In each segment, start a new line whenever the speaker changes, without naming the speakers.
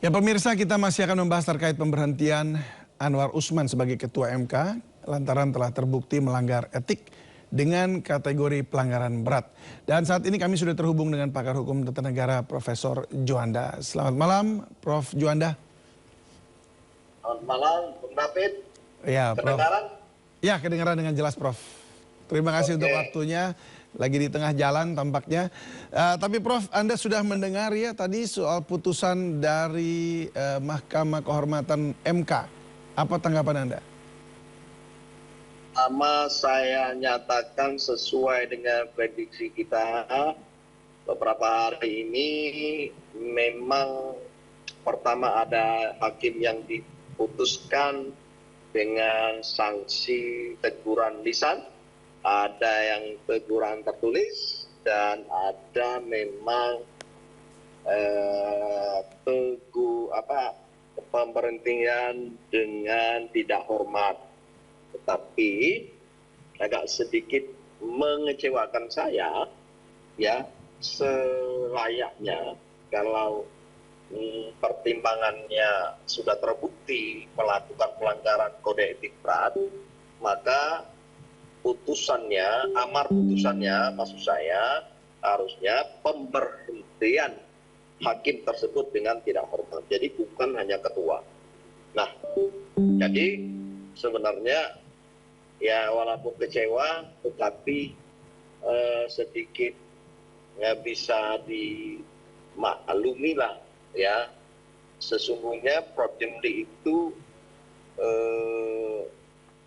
Ya pemirsa, kita masih akan membahas terkait pemberhentian Anwar Usman sebagai Ketua MK lantaran telah terbukti melanggar etik dengan kategori pelanggaran berat. Dan saat ini kami sudah terhubung dengan pakar hukum tata negara Profesor Juanda. Selamat malam Prof. Juanda.
Selamat malam, Bung David.
Ya, Prof.
Kedengaran?
Ya, kedengaran dengan jelas, Prof. Terima kasih untuk waktunya. Lagi di tengah jalan tampaknya. Tapi Prof, Anda sudah mendengar ya tadi soal putusan dari Mahkamah Kehormatan MK. Apa tanggapan Anda?
Sama saya nyatakan sesuai dengan prediksi kita beberapa hari ini, memang pertama ada hakim yang diputuskan dengan sanksi teguran lisan, ada yang teguran tertulis, dan ada memang pemberhentian dengan tidak hormat. Tetapi agak sedikit mengecewakan saya, ya, selayaknya kalau pertimbangannya sudah terbukti melakukan pelanggaran kode etik berat, maka putusannya, amar putusannya, maksud saya, harusnya pemberhentian hakim tersebut dengan tidak hormat. Jadi bukan hanya ketua. Nah, jadi sebenarnya ya walaupun kecewa, tetapi sedikit bisa dimaklumi lah ya. Sesungguhnya Prof. Jimli itu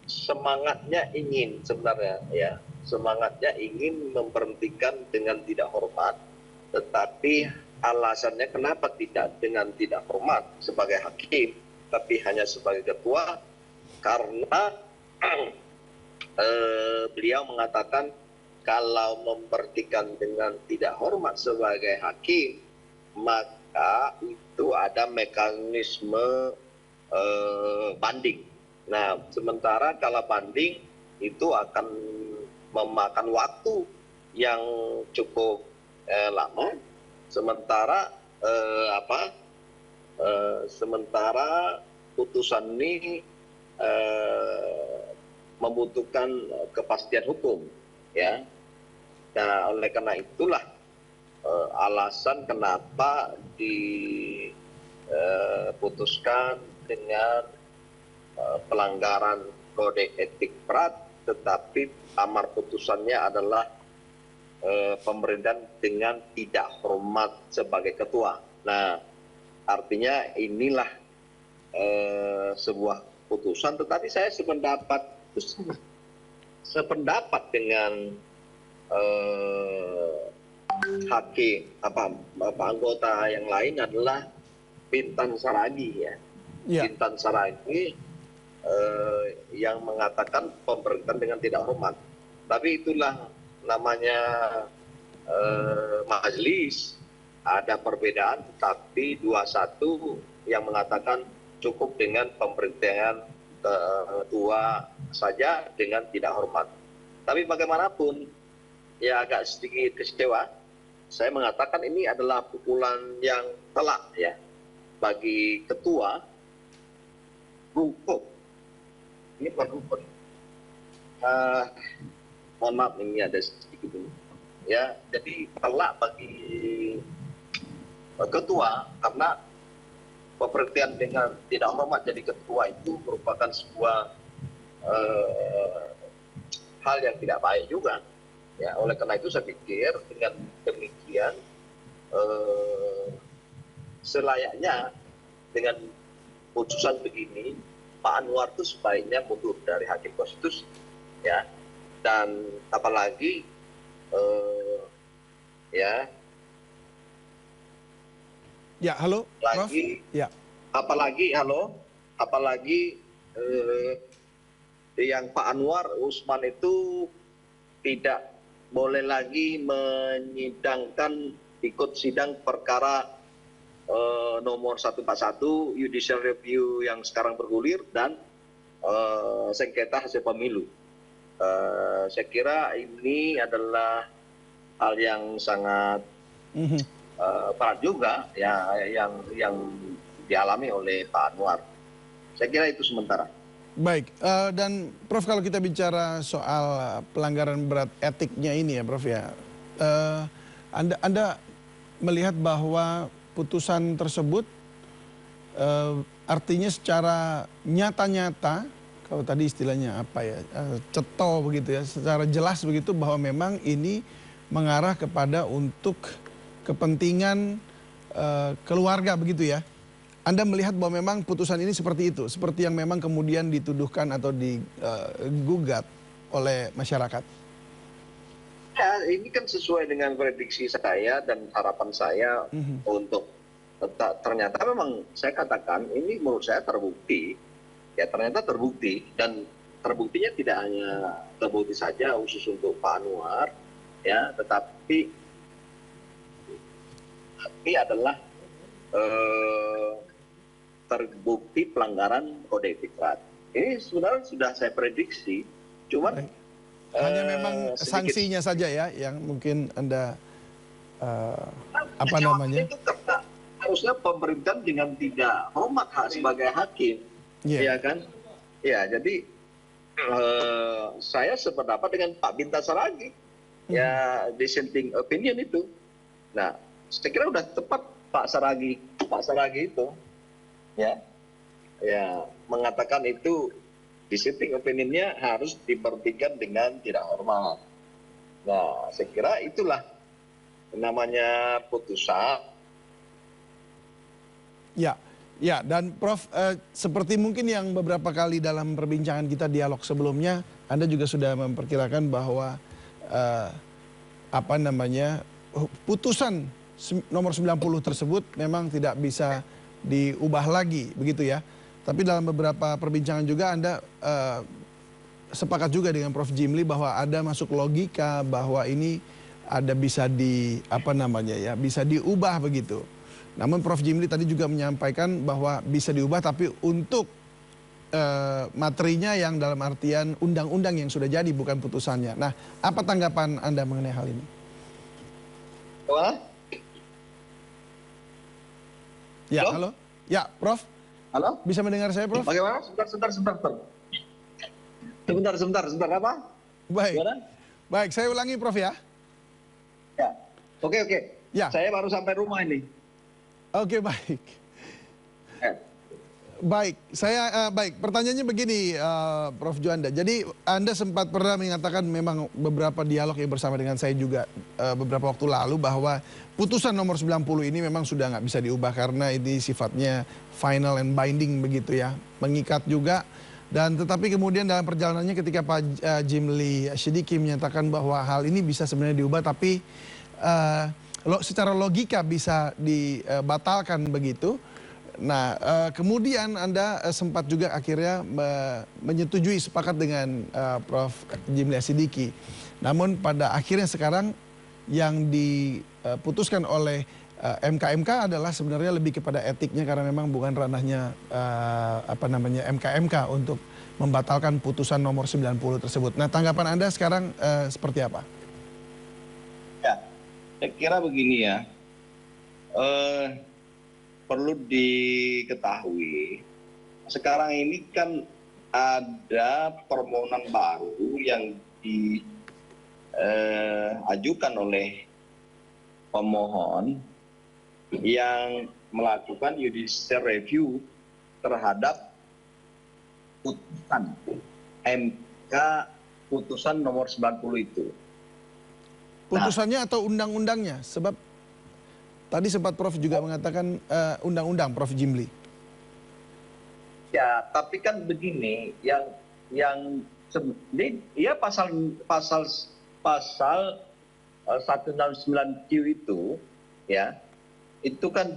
semangatnya ingin sebenarnya ya, semangatnya ingin memberhentikan dengan tidak hormat, tetapi alasannya kenapa tidak dengan tidak hormat sebagai hakim, tapi hanya sebagai ketua, karena beliau mengatakan kalau memberhentikan dengan tidak hormat sebagai hakim, maka itu ada mekanisme banding. Nah, sementara kalau banding itu akan memakan waktu yang cukup lama, sementara sementara putusan ini membutuhkan kepastian hukum, ya. Nah, oleh karena itulah alasan kenapa diputuskan dengan pelanggaran kode etik berat, tetapi amar putusannya adalah pemberhentian dengan tidak hormat sebagai ketua. Nah, artinya inilah sebuah putusan, tetapi saya sependapat dengan hakim anggota yang lain adalah Bintan Saragi ya. Bintan Saragi yang mengatakan pemberhentian dengan tidak hormat. Tapi itulah namanya majelis, ada perbedaan, tapi 21 yang mengatakan cukup dengan pemberhentian ketua saja dengan tidak hormat. Tapi bagaimanapun ya agak sedikit kecewa. Saya mengatakan ini adalah pukulan yang telak ya bagi ketua. Rukuk ini bukan rukun. Mohon maaf, ini ada sedikit dulu. Ya, jadi telak bagi ketua karena pemberhentian dengan tidak hormat jadi ketua itu merupakan sebuah hal yang tidak baik juga. Ya, oleh karena itu saya pikir dengan demikian selayaknya dengan putusan begini, Pak Anwar itu sebaiknya mundur dari hakim konstitusi, ya. Dan apalagi
halo, Prof.
Ya. Apalagi yang Pak Anwar Usman itu tidak boleh lagi menyidangkan, ikut sidang perkara nomor 141 judicial review yang sekarang bergulir dan sengketa hasil pemilu. Saya kira ini adalah hal yang sangat berat juga ya, yang dialami oleh Pak Anwar. Saya kira itu sementara.
Baik, dan Prof kalau kita bicara soal pelanggaran berat etiknya ini ya Prof ya, Anda melihat bahwa putusan tersebut artinya secara nyata-nyata, kalau tadi istilahnya apa ya, cetol begitu ya, secara jelas begitu bahwa memang ini mengarah kepada untuk kepentingan keluarga begitu ya. Anda melihat bahwa memang putusan ini seperti itu, seperti yang memang kemudian dituduhkan atau digugat oleh masyarakat.
Ya, ini kan sesuai dengan prediksi saya dan harapan saya untuk ternyata memang saya katakan ini menurut saya terbukti, ya ternyata terbukti, dan terbuktinya tidak hanya terbukti saja khusus untuk Pak Anwar, ya, tetapi adalah terbukti pelanggaran kode etik berat. Ini sebenarnya sudah saya prediksi, cuman
hanya memang sanksinya saja ya yang mungkin Anda apa namanya?
Itu karena harusnya pemerintah dengan tidak hormat sebagai hakim, ya kan? Ya, jadi saya sependapat dengan Pak Binta Saragih, ya dissenting opinion itu. Nah, saya kira udah tepat Pak Saragih itu, ya mengatakan itu dissenting opinionnya harus diberhentikan dengan tidak hormat. Nah, saya kira itulah namanya putusan.
Ya, dan Prof, seperti mungkin yang beberapa kali dalam perbincangan kita dialog sebelumnya, Anda juga sudah memperkirakan bahwa apa namanya putusan nomor 90 tersebut memang tidak bisa diubah lagi, begitu ya. Tapi dalam beberapa perbincangan juga Anda sepakat juga dengan Prof Jimli bahwa ada masuk logika bahwa ini ada bisa bisa diubah begitu. Namun Prof Jimli tadi juga menyampaikan bahwa bisa diubah tapi untuk materinya yang dalam artian undang-undang yang sudah jadi bukan putusannya. Nah, apa tanggapan Anda mengenai hal ini?
Wah?
Ya, halo? Ya, Prof?
Halo?
Bisa mendengar saya, Prof?
Bagaimana? Sebentar, apa?
Baik.
Gimana?
Baik, saya ulangi, Prof ya.
Ya. Oke.
Ya.
Saya baru sampai rumah ini.
Oke, baik. Baik, pertanyaannya begini, Prof Juanda. Jadi Anda sempat pernah mengatakan memang beberapa dialog yang bersama dengan saya juga beberapa waktu lalu bahwa putusan nomor 90 ini memang sudah nggak bisa diubah karena ini sifatnya final and binding begitu ya, mengikat juga. Dan tetapi kemudian dalam perjalanannya ketika Pak Jimli Sidiki menyatakan bahwa hal ini bisa sebenarnya diubah tapi secara logika bisa dibatalkan begitu. Nah, kemudian Anda sempat juga akhirnya menyetujui sepakat dengan Prof Jimli Sidiki. Namun pada akhirnya sekarang yang diputuskan oleh MK adalah sebenarnya lebih kepada etiknya karena memang bukan ranahnya MK untuk membatalkan putusan nomor 90 tersebut. Nah, tanggapan Anda sekarang seperti apa?
Ya, saya kira begini ya. Perlu diketahui, sekarang ini kan ada permohonan baru yang diajukan oleh pemohon yang melakukan judicial review terhadap putusan MK putusan nomor 90 itu.
Putusannya atau undang-undangnya? Sebab tadi sempat Prof juga mengatakan undang-undang, Prof Jimli.
Ya, tapi kan begini, yang pasal 169Q itu, ya, itu kan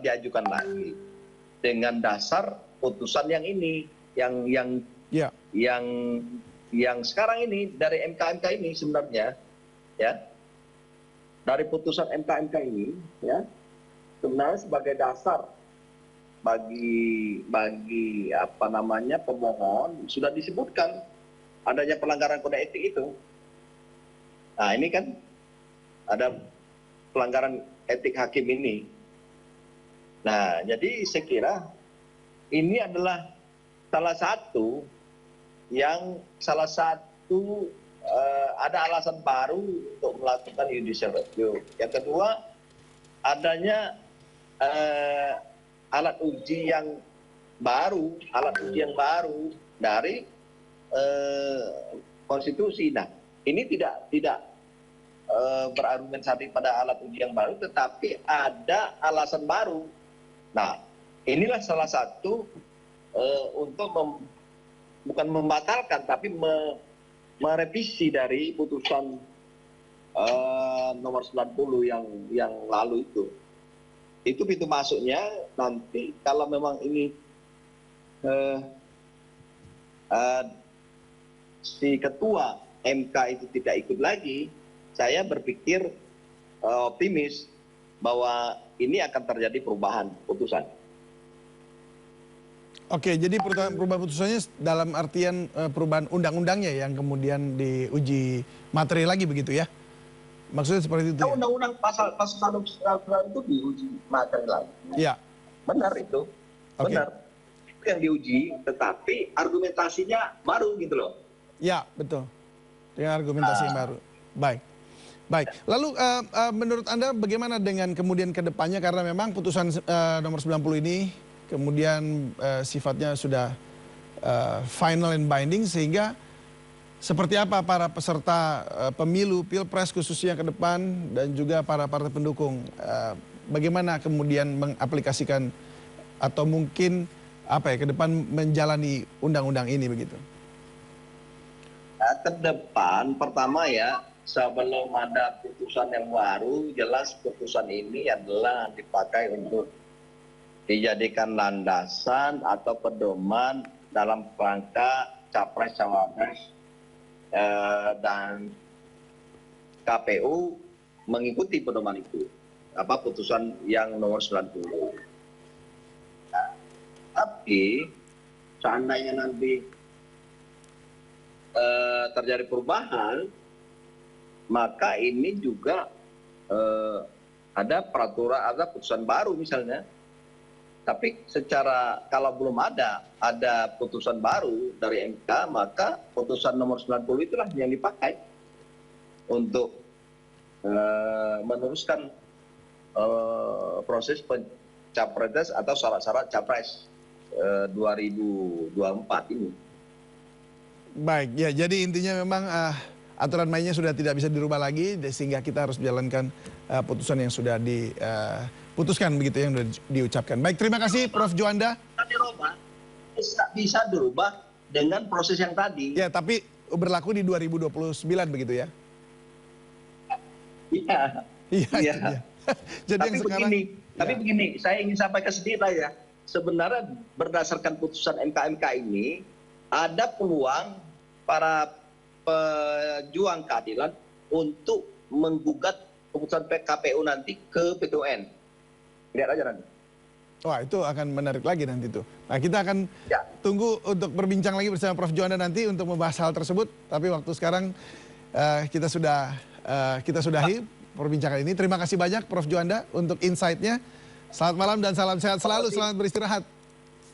diajukan lagi dengan dasar putusan yang ini, yang sekarang ini dari MK ini sebenarnya, ya. Dari putusan MK ini, ya, sebenarnya sebagai dasar bagi pemohon sudah disebutkan adanya pelanggaran kode etik itu. Nah, ini kan ada pelanggaran etik hakim ini. Nah, jadi saya kira ini adalah salah satu ada alasan baru untuk melakukan judicial review. Yang kedua, adanya alat uji yang baru dari konstitusi. Nah, ini tidak berargumentasi pada alat uji yang baru, tetapi ada alasan baru. Nah, inilah salah satu untuk bukan membatalkan, tapi merevisi dari putusan nomor 90 yang lalu itu. Itu pintu masuknya. Nanti kalau memang ini si ketua MK itu tidak ikut lagi, saya berpikir optimis bahwa ini akan terjadi perubahan putusan.
Oke, jadi perubahan putusannya dalam artian perubahan undang-undangnya yang kemudian diuji materi lagi begitu ya? Maksudnya seperti itu ya?
Undang-undang pasal itu diuji materi lagi.
Iya.
Benar itu.
Oke.
Benar. Itu yang diuji, tetapi argumentasinya baru gitu loh.
Ya, betul. Dengan argumentasi yang baru. Baik. Baik. Lalu menurut Anda bagaimana dengan kemudian ke depannya, karena memang putusan nomor 90 ini kemudian sifatnya sudah final and binding, sehingga seperti apa para peserta pemilu, pilpres khususnya ke depan, dan juga para partai pendukung, bagaimana kemudian mengaplikasikan atau mungkin ke depan menjalani undang-undang ini begitu?
Ke depan, pertama ya, sebelum ada putusan yang baru, jelas putusan ini adalah dipakai untuk dijadikan landasan atau pedoman dalam rangka capres-cawapres, dan KPU mengikuti pedoman itu, putusan yang nomor 90. Nah, tapi seandainya nanti terjadi perubahan, maka ini juga ada peraturan, ada putusan baru misalnya. Tapi kalau belum ada putusan baru dari MK, maka putusan nomor 90 itulah yang dipakai untuk meneruskan proses pencapresan atau syarat-syarat capres 2024 ini.
Baik, ya, jadi intinya memang aturan mainnya sudah tidak bisa dirubah lagi, sehingga kita harus menjalankan putusan yang sudah diputuskan begitu, yang sudah diucapkan. Baik, terima kasih Prof. Juanda.
Bisa dirubah dengan proses yang tadi.
Ya, tapi berlaku di 2029 begitu ya?
Iya.
Iya. Jadi
tapi
yang sekarang,
begini, saya ingin sampaikan sedikit lah ya. Sebenarnya berdasarkan putusan MK ini, ada peluang para pejuang keadilan untuk menggugat keputusan KPU nanti ke PT UN. Lihat aja nanti.
Wah, itu akan menarik lagi nanti tuh. Nah, kita akan tunggu untuk berbincang lagi bersama Prof. Juanda nanti untuk membahas hal tersebut. Tapi waktu sekarang kita sudahi perbincangan ini. Terima kasih banyak Prof. Juanda untuk insight-nya. Selamat malam dan salam sehat selalu. Selamat beristirahat.